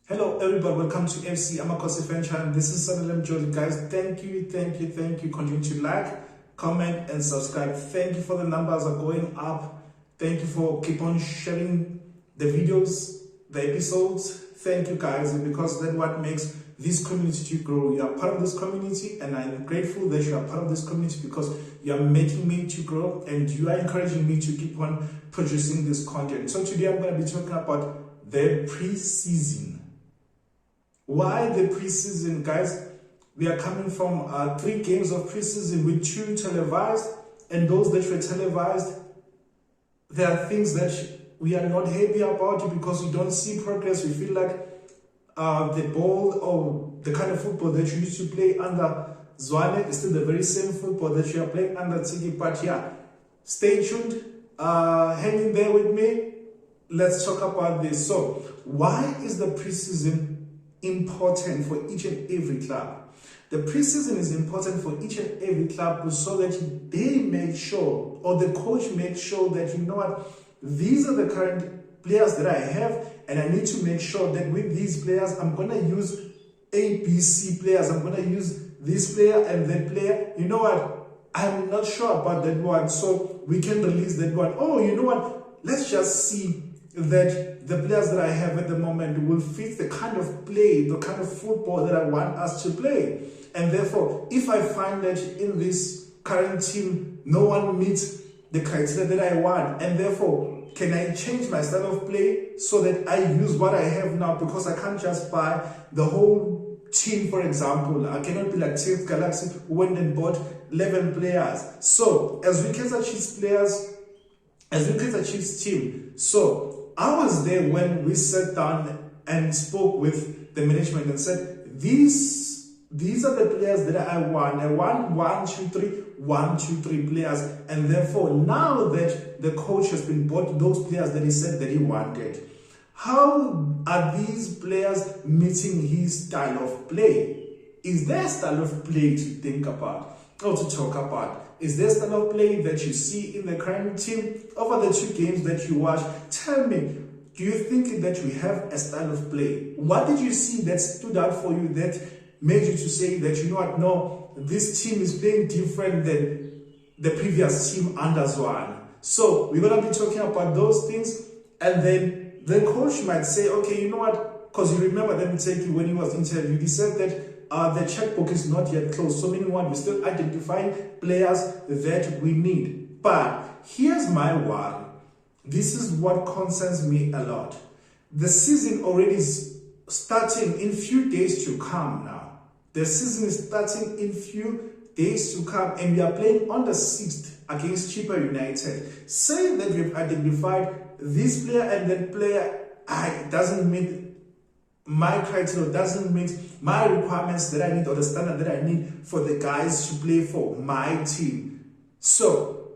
Hello everybody, welcome to FC Amakhosi fan channel. This is Sanelem Jolly. Guys, thank you. Continue to like, comment and subscribe. Thank you for the numbers are going up. Thank you for keep on sharing the videos, the episodes. Thank you guys, because that's what makes this community to grow. You are part of this community and I'm grateful that you are part of this community because you are making me to grow and you are encouraging me to keep on producing this content. So today I'm going to be talking about the preseason. Why the preseason, guys? We are coming from 3 games of preseason with 2 televised, and those that were televised, there are things that we are not happy about because we don't see progress. We feel like the ball or the kind of football that you used to play under Zwane is still the very same football that you are playing under Tiki. But yeah, stay tuned, hang in there with me. Let's talk about this. So, why is the preseason important for each and every club? The preseason is important for each and every club so that they make sure, or the coach makes sure that, you know what, these are the current players that I have, and I need to make sure that with these players, I'm going to use ABC players. I'm going to use this player and that player. You know what, I'm not sure about that one, so we can release that one. Oh, you know what, let's just see that the players that I have at the moment will fit the kind of play, the kind of football that I want us to play. And therefore, if I find that in this current team, no one meets the criteria that I want, and therefore, can I change my style of play so that I use what I have now? Because I can't just buy the whole team, for example. I cannot be like Chiefs Galaxy who went and bought 11 players. So, as we Kaizer Chiefs players, as we Kaizer Chiefs team, so I was there when we sat down and spoke with the management and said, these are the players that I want. I want 1, 2, 3 players. And therefore, now that the coach has been bought those players that he said that he wanted, how are these players meeting his style of play? Is there a style of play to think about or to talk about? Is there a style of play that you see in the current team over the 2 games that you watch? Tell me, do you think that we have a style of play? What did you see that stood out for you that made you to say that, you know what, no, this team is playing different than the previous team under Zwane? So we're going to be talking about those things, and then the coach might say, okay, you know what, because you remember that when he was interviewed, he said that the checkbook is not yet closed. So meaning what, we're still identifying players that we need. But here's my worry. This is what concerns me a lot. The season already is starting in few days to come now. The season is starting in few days to come, and we are playing on the 6th against Chivaviro United. Say that we've identified this player and that player doesn't meet my criteria, doesn't meet my requirements that I need or the standard that I need for the guys to play for my team. So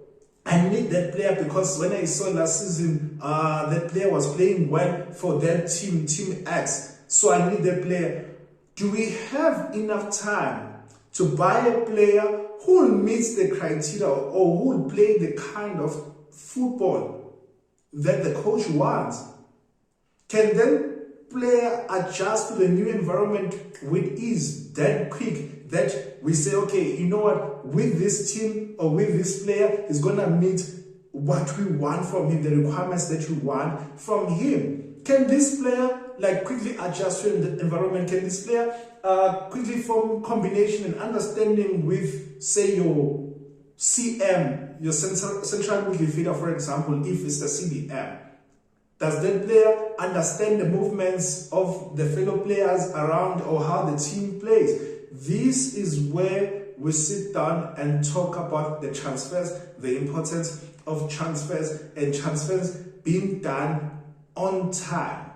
I need that player because when I saw last season, that player was playing well for that team, Team X. So I need that player. Do we have enough time to buy a player who meets the criteria or who will play the kind of football that the coach wants? Can that player adjust to the new environment with ease that quick that we say, okay, you know what, with this team or with this player is going to meet what we want from him, the requirements that we want from him? Can this player quickly adjust to the environment? Can this player quickly form combination and understanding with, say, your CM, your central midfielder, for example, if it's the CDM? Does that player understand the movements of the fellow players around or how the team plays? This is where we sit down and talk about the transfers, the importance of transfers, and transfers being done on time.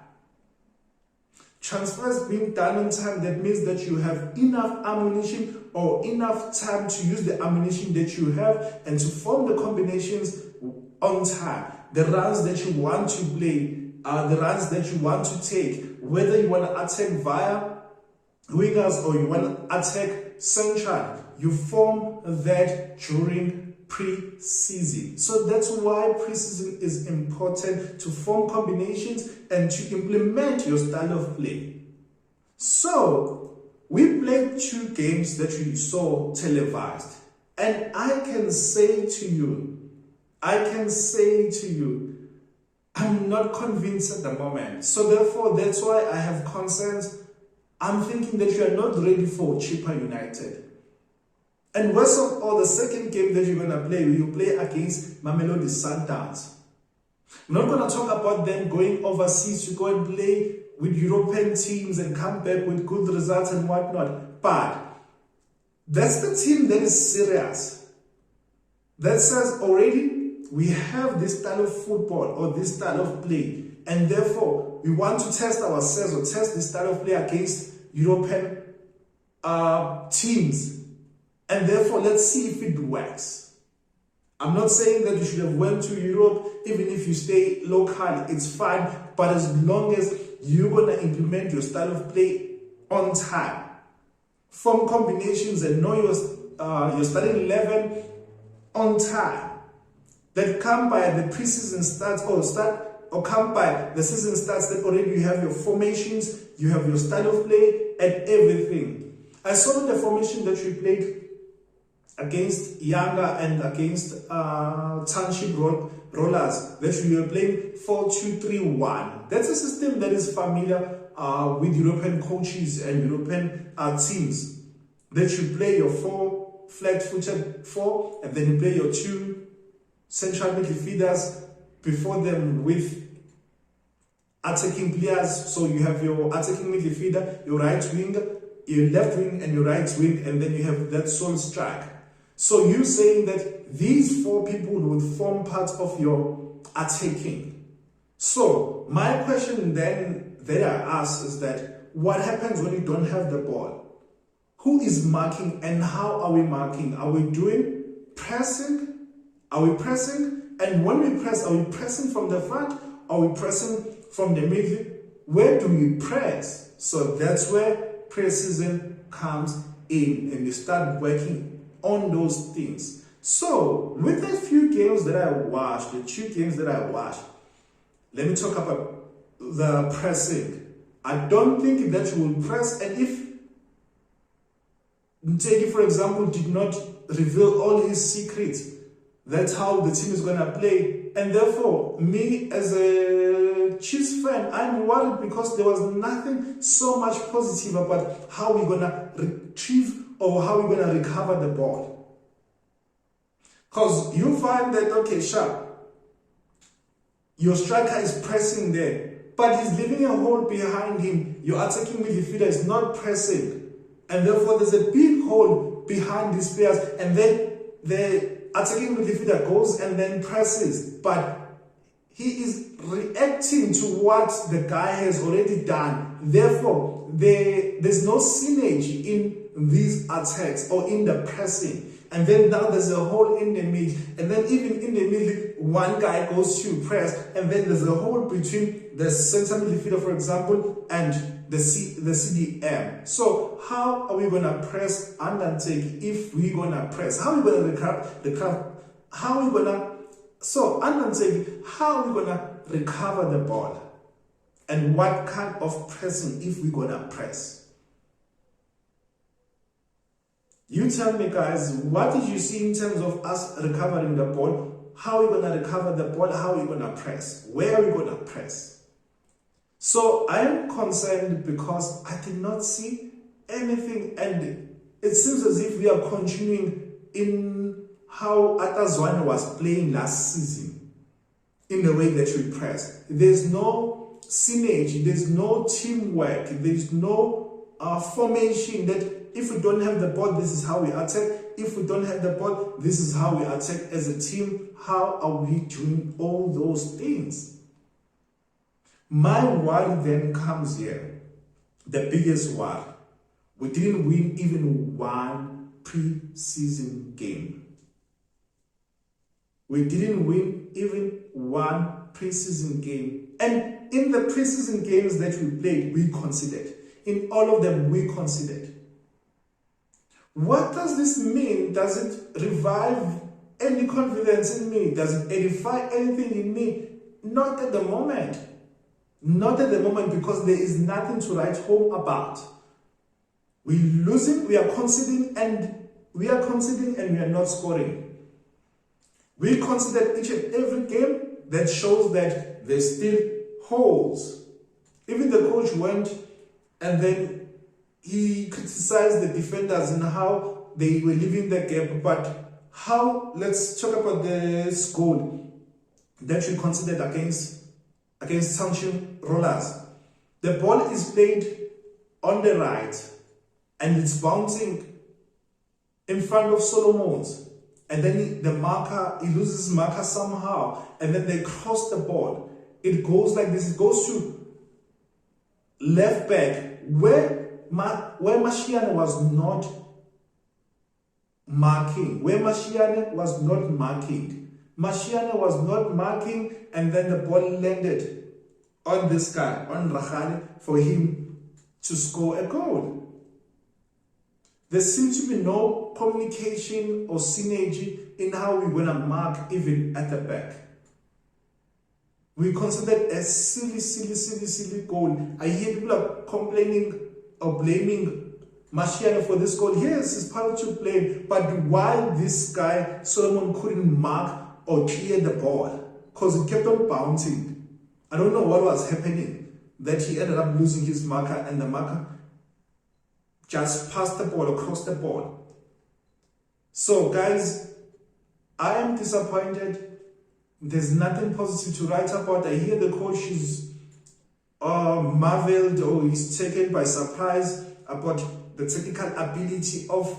Transfers being done on time, that means that you have enough ammunition or enough time to use the ammunition that you have and to form the combinations on time. The runs that you want to play, the runs that you want to take, whether you want to attack via wingers or you want to attack central, you form that during pre-season. So that's why pre-season is important, to form combinations and to implement your style of play. So, we played 2 games that we saw televised. And I can say to you, I'm not convinced at the moment. So therefore, that's why I have concerns. I'm thinking that you are not ready for Chippa United. And worst of all, the second game that you're going to play, you play against Mamelodi Sundowns. I'm not going to talk about them going overseas to go and play with European teams and come back with good results and whatnot. But that's the team that is serious. That says already we have this style of football or this style of play. And therefore, we want to test ourselves or test this style of play against European teams. And therefore, let's see if it works. I'm not saying that you should have went to Europe. Even if you stay local, it's fine. But as long as you're going to implement your style of play on time, form combinations and know your starting 11 on time, that come by the preseason starts or come by the season starts that already you have your formations, you have your style of play and everything. I saw the formation that you played against Ranga and against Township Rollers, that we were playing 4-2-3-1. That's a system that is familiar with European coaches and European teams. That you play your 4 flat-footed 4, and then you play your 2 central midfielders before them with attacking players. So you have your attacking midfielder, your right wing, your left wing, and your right wing, and then you have that sole strike. So you're saying that these 4 people would form part of your attacking. So my question then that I ask is that what happens when you don't have the ball? Who is marking and how are we marking? Are we doing pressing? Are we pressing? And when we press, are we pressing from the front? Are we pressing from the middle? Where do we press? So that's where preseason comes in, and you start working on those things. So with the few games that I watched, the 2 games that I watched, let me talk about the pressing. I don't think that you will press, and if Ntegi, for example, did not reveal all his secrets, that's how the team is going to play. And therefore, me as a Chiefs fan, I'm worried because there was nothing so much positive about how we're going to retrieve or how we're going to recover the ball. Because you find that, okay, sure, your striker is pressing there, but he's leaving a hole behind him. Your attacking midfielder is not pressing. And therefore, there's a big hole behind these players. And then the attacking midfielder goes and then presses. But he is reacting to what the guy has already done. Therefore, there's no synergy in these attacks or in the pressing. And then now there's a hole in the middle. And then even in the middle, one guy goes to press. And then there's a hole between the center midfielder, for example, and the CDM. So how are we going to press Undertake if we're going to press? How are we going to recover the crowd? How are we going to... So Undertake, how are we going to recover the ball? And what kind of pressing if we're going to press? You tell me, guys, what did you see in terms of us recovering the ball? How are we going to recover the ball? How are we going to press? Where are we going to press? So I am concerned because I did not see anything ending. It seems as if we are continuing in how Atazwane was playing last season, in the way that we press. There's no synergy, there's no teamwork, there's no formation that if we don't have the ball, this is how we attack. If we don't have the ball, this is how we attack as a team. How are we doing all those things? My worry then comes here. The biggest worry. We didn't win even one pre-season game. We didn't win even one pre-season game. And in the pre-season games that we played, we conceded. In all of them, we conceded. What does this mean? Does it revive any confidence in me? Does it edify anything in me? Not at the moment. Not at the moment, because there is nothing to write home about. We're losing, we are conceding, and we are not scoring. We consider each and every game. That shows that there's still holes. Even the coach went and then he criticized the defenders and how they were leaving the gap. But how, let's talk about this goal that we considered against Sanction Rollers. The ball is played on the right and it's bouncing in front of Solomon's. And then he loses his marker somehow. And then they cross the ball. It goes like this. It goes to left back where Mashiane was not marking. Mashiane was not marking, and then the ball landed on this guy, on Rahane, for him to score a goal. There seems to be no communication or synergy in how we're going to mark even at the back. We considered a silly goal. I hear people are complaining or blaming Mashiane for this goal. Yes, it's part to blame, but why this guy, Solomon, couldn't mark or clear the ball? Because it kept on bouncing. I don't know what was happening, that he ended up losing his marker, and the marker just passed the ball, across the ball. So guys, I am disappointed. There's nothing positive to write about. I hear the coach is marveled, or he's taken by surprise about the technical ability of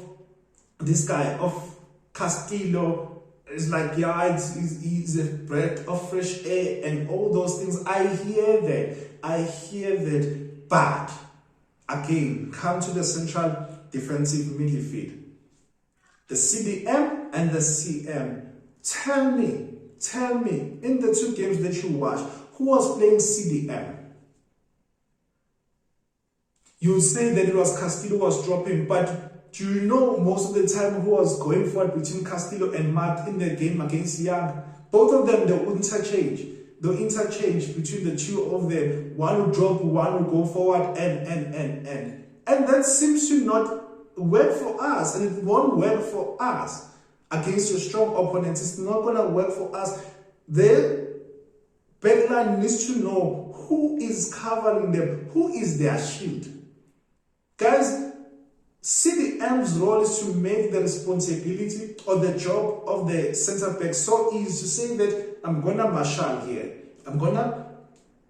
this guy, of Castillo. It's like, yeah, he's a breath of fresh air and all those things. I hear that. But again, come to the central defensive midfield, the CDM and the CM. Tell me, in the two games that you watched, who was playing CDM? You say that it was Castillo was dropping, but do you know most of the time who was going forward between Castillo and Matt in the game against Young? Both of them, they would interchange. They'll interchange between the two of them. One will drop, one will go forward, and that seems to not work for us, and it won't work for us against your strong opponents. It's not going to work for us. The backline needs to know who is covering them, who is their shield. Guys, CDM's role is to make the responsibility or the job of the center back so easy to say that I'm going to marshal here. I'm going to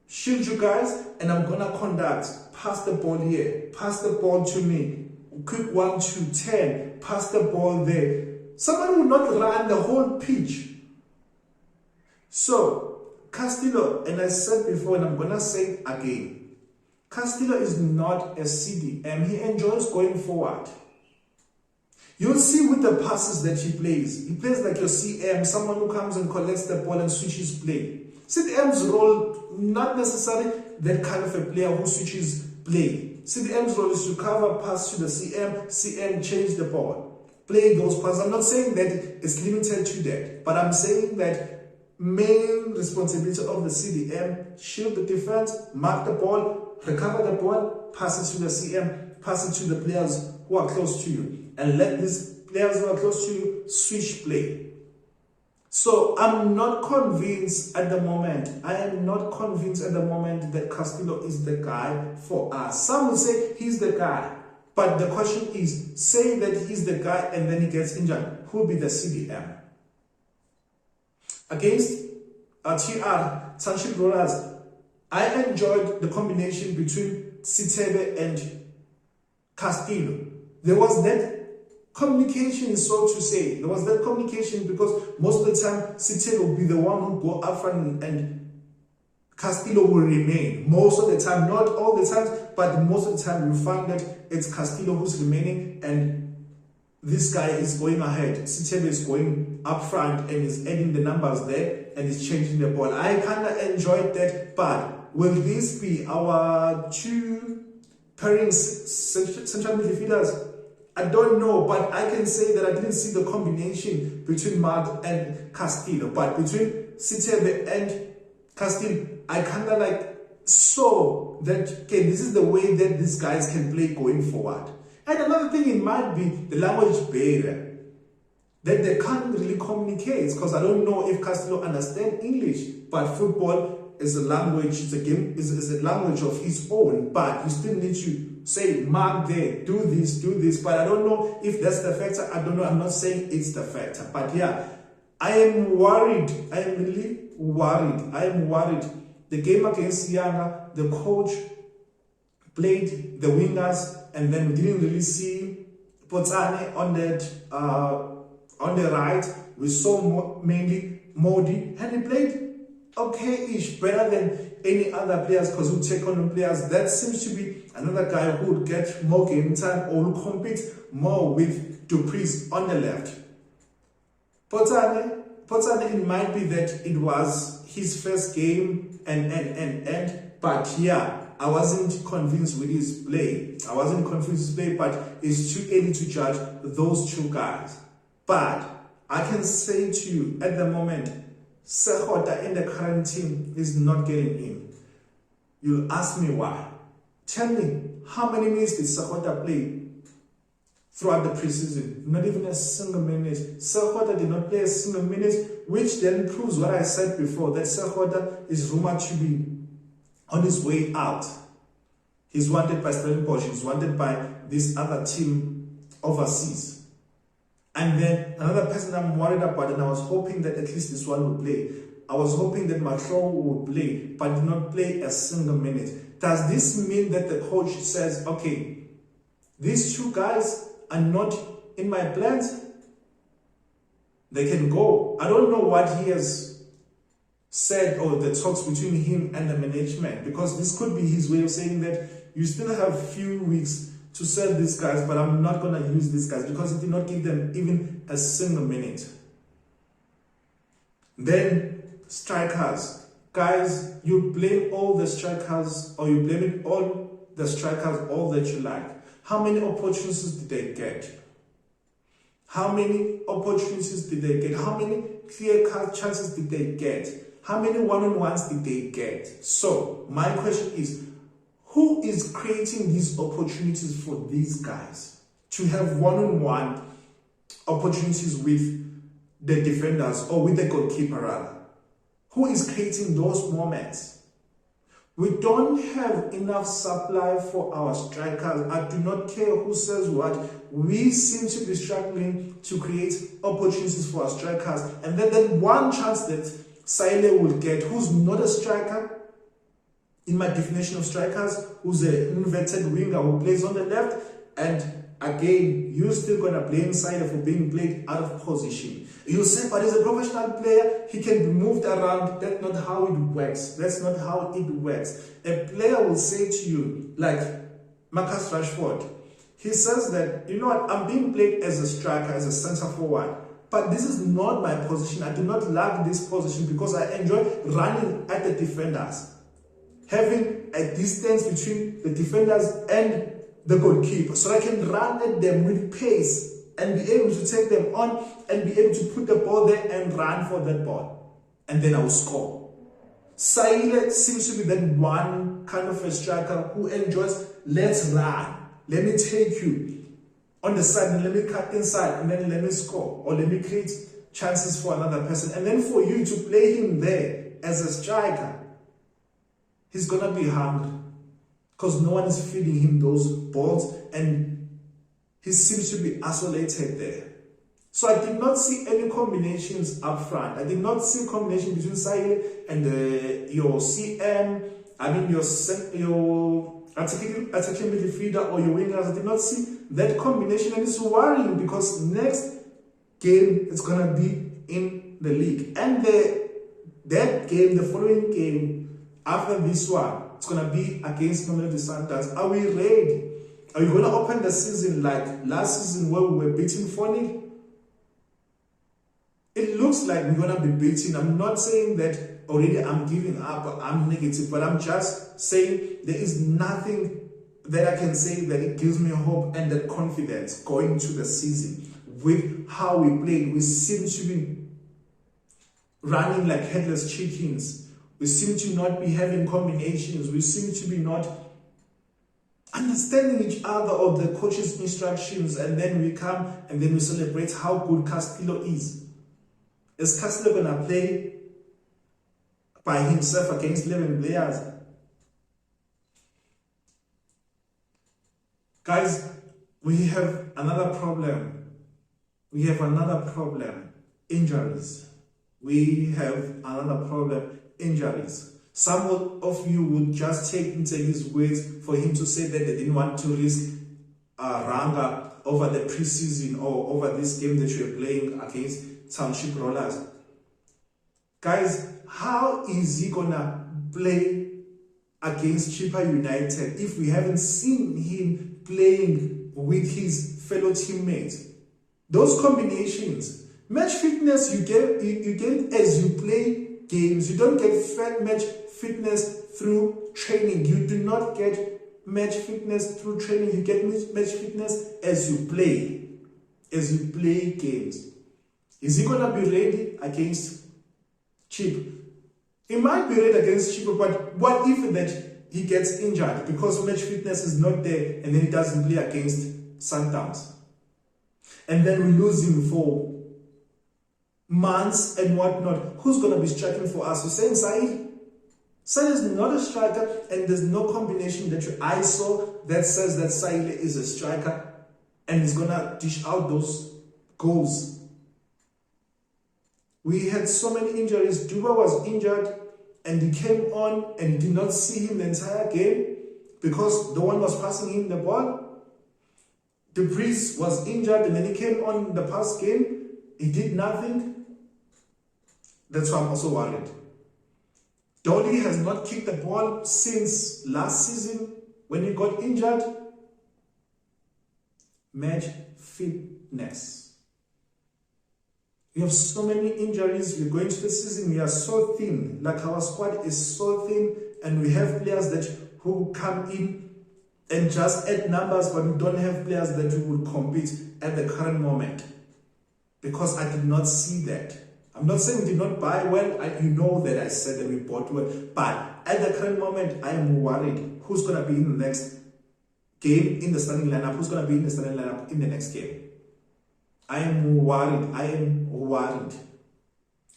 shield you guys and I'm going to conduct. Pass the ball here. Pass the ball to me. Quick 1, 2, 10. Pass the ball there. Somebody will not run the whole pitch. So, Castillo, and I said before and I'm going to say it again, Castillo is not a CDM. He enjoys going forward. You'll see with the passes that he plays like your CM, someone who comes and collects the ball and switches play. CDM's role, not necessarily that kind of a player who switches play. CDM's role is to cover, pass to the CM change the ball, play those passes. I'm not saying that it's limited to that, but I'm saying that main responsibility of the CDM, shield the defense, mark the ball, recover the ball, pass it to the CM, pass it to the players who are close to you, and let these players who are close to you switch play. So I'm not convinced at the moment. I am not convinced at the moment that Castillo is the guy for us. Some will say he's the guy, but the question is, say that he's the guy and then he gets injured, who will be the CDM? Against TR, Sunshine Rollers, I enjoyed the combination between Sitebe and Castillo. There was that communication, so to say. There was that communication because most of the time, Sitebe will be the one who go up front and Castillo will remain. Most of the time, not all the time, but most of the time you find that it's Castillo who's remaining and this guy is going ahead. Sitebe is going up front and is adding the numbers there and is changing the ball. I kind of enjoyed that, but will this be our two pairing central midfielders? I don't know, but I can say that I didn't see the combination between Mart and Castillo. But between Sitebe and Castillo, I kind of like saw that, okay, this is the way that these guys can play going forward. And another thing, it might be the language barrier, that they can't really communicate, because I don't know if Castillo understands English, but football is a language, it's a game, is a language of its own, but you still need to say, mark there, do this, but I don't know if that's the factor. I don't know, I'm not saying it's the factor, but yeah, I am worried, I am really worried, I am worried. The game against Yanga, the coach played the wingers, and then we didn't really see Potsane on that, on the right. We saw mainly Modi, and he played okay-ish, better than any other players, because who take on players. That seems to be another guy who would get more game time or who compete more with Dupreez on the left. Potsane, it might be that it was his first game but yeah, I wasn't convinced with his play. But it's too early to judge those two guys. But I can say to you, at the moment, Sekgota in the current team is not getting in. You'll ask me why. Tell me, how many minutes did Sekgota play throughout the preseason? Not even a single minute. Sekgota did not play a single minute, which then proves what I said before, that Sekgota is rumored to be on his way out. He's wanted by Stellenbosch, he's wanted by this other team overseas. And then another person I'm worried about, and I was hoping that at least this one would play. I was hoping that Makro would play, but did not play a single minute. Does this mean that the coach says, okay, these two guys are not in my plans? They can go. I don't know what he has said, or the talks between him and the management, because this could be his way of saying that you still have a few weeks to sell these guys, but I'm not going to use these guys, because it did not give them even a single minute. Then strikers. Guys, you blame all the strikers, or you blame it all the strikers, all that you like. How many opportunities did they get? How many opportunities did they get? How many clear-cut chances did they get? How many one-on-ones did they get? So, my question is, who is creating these opportunities for these guys to have one-on-one opportunities with the defenders, or with the goalkeeper rather? Who is creating those moments? We don't have enough supply for our strikers. I do not care who says what. We seem to be struggling to create opportunities for our strikers. And then that one chance that Saile will get, who's not a striker, in my definition of strikers, who's an inverted winger who plays on the left, and again, you're still going to blame Saile for being played out of position. You say, but he's a professional player, he can be moved around. That's not how it works. That's not how it works. A player will say to you, like Marcus Rashford, he says that, you know what, I'm being played as a striker, as a centre forward, but this is not my position. I do not like this position because I enjoy running at the defenders, having a distance between the defenders and the goalkeeper, so I can run at them with pace and be able to take them on and be able to put the ball there and run for that ball, and then I will score. Saile seems to be that one kind of a striker who enjoys, let's run, let me take you on the side and let me cut inside and then let me score, or let me create chances for another person. And then for you to play him there as a striker, he's gonna be hungry because no one is feeding him those balls, and he seems to be isolated there. So I did not see any combinations up front. I did not see a combination between Saile and your CM, your attacking midfielder or your wingers. I did not see that combination, and it's worrying because next game it's going to be in the league. And that game, the following game after this one, it's going to be against Mamelodi Sundowns. Are we ready? Are we going to open the season like last season where we were beating 4-0? It looks like we're going to be beating. I'm not saying that already I'm giving up, I'm negative, but I'm just saying there is nothing that I can say that it gives me hope and that confidence going to the season. With how we played, we seem to be running like headless chickens. We seem to not be having combinations. We seem to be not understanding each other or the coach's instructions, and then we come and then we celebrate how good Castillo is. Is Castillo going to play by himself against 11 players? Guys, we have another problem. We have another problem. Injuries. We have another problem. Injuries. Some of you would just take into his words for him to say that they didn't want to risk Ranga over the preseason or over this game that you're playing against Township Rollers. Guys, how is he gonna play against Chippa United if we haven't seen him playing with his fellow teammates? Those combinations, match fitness you get as you play games. You don't get match fitness through training. You do not get match fitness through training. You get match fitness as you play. As you play games. Is he gonna be ready against Chip? He might be ready against Chip, but what if that he gets injured because match fitness is not there and then he doesn't play against Sundowns? And then we lose him for months and whatnot. Who's going to be striking for us? You're saying Said? Said is not a striker, and there's no combination that I saw that says that Said is a striker and he's going to dish out those goals. We had so many injuries. Duba was injured and he came on and did not see him the entire game because no one was passing him the ball. The Priest was injured and then he came on the past game. He did nothing. That's why I'm also worried. Dolly has not kicked the ball since last season when he got injured. Match fitness. We have so many injuries. We're going to the season. We are so thin. Like our squad is so thin, and we have players who come in and just add numbers, but we don't have players that will compete at the current moment. Because I did not see that. I'm not saying we did not buy well. You know that I said that we bought well. But at the current moment, I am worried. Who's going to be in the next game in the starting lineup? Who's going to be in the starting lineup in the next game? I am worried. I am worried.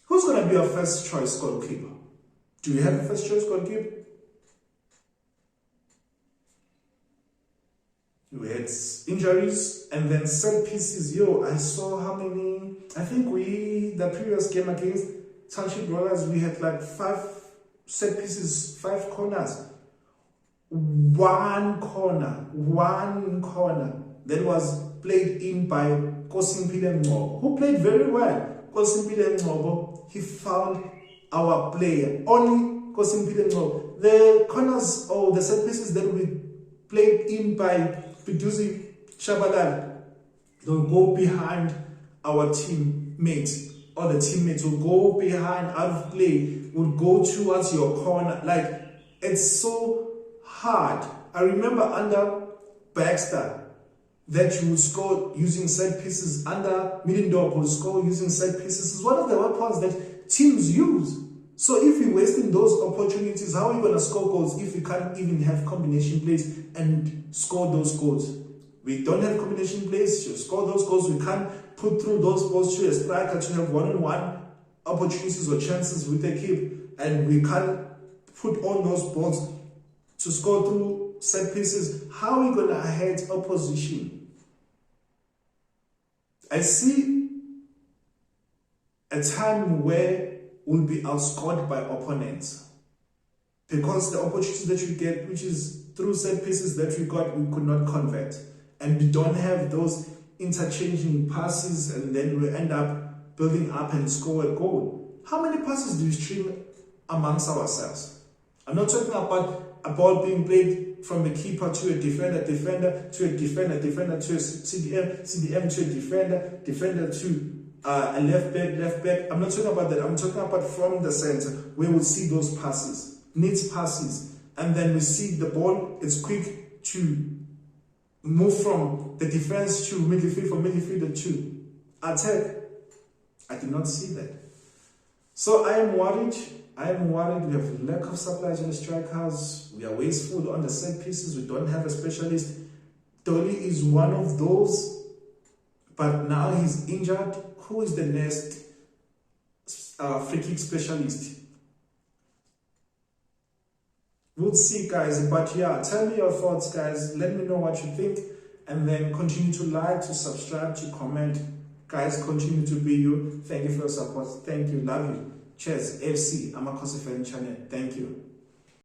Who's going to be our first choice goalkeeper? Do we have a first choice goalkeeper? We had injuries and then set pieces. I saw how many. I think the previous game against Township Rollers, we had like 5 set pieces, 5 corners. One corner that was played in by Kosimpile Ngobo, who played very well. Kosimpile Ngobo, he found our player. Only Kosimpile Ngobo. The corners or the set pieces that we played in by Piduzi Shabalala, they'll go behind our teammates, or the teammates will go behind out of play, will go towards your corner. Like, it's so hard. I remember under Baxter that you would score using set pieces. Under Middendorp would score using set pieces. It's one of the weapons that teams use. So if you're wasting those opportunities, how are you going to score goals if you can't even have combination plays and score those goals? We don't have combination plays to score those goals. We can't put through those balls to a striker to have one-on-one opportunities or chances with the keep, and we can't put on those balls to score through set pieces. How are we going to hurt opposition? I see a time where we'll be outscored by opponents because the opportunities that we get, which is through set pieces that we got, we could not convert, and we don't have those interchanging passes, and then we end up building up and score a goal. How many passes do we string amongst ourselves? I'm not talking about a ball being played from the keeper to a defender to a defender to a CDM to a defender to a left back. I'm not talking about that. I'm talking about from the center where we see those passes, needs passes, and then we see the ball. It's quick to move from the defense to midfield, from midfielder to attack. I did not see that. So I am worried. I am worried. We have lack of supplies on the strikers. We are wasteful on the set pieces. We don't have a specialist. Dolly is one of those, but now he's injured. Who is the next free kick specialist? We'll see, guys. But yeah, tell me your thoughts, guys. Let me know what you think. And then continue to like, to subscribe, to comment. Guys, continue to be you. Thank you for your support. Thank you. Love you. Cheers. FC Amakhosi fan channel. Thank you.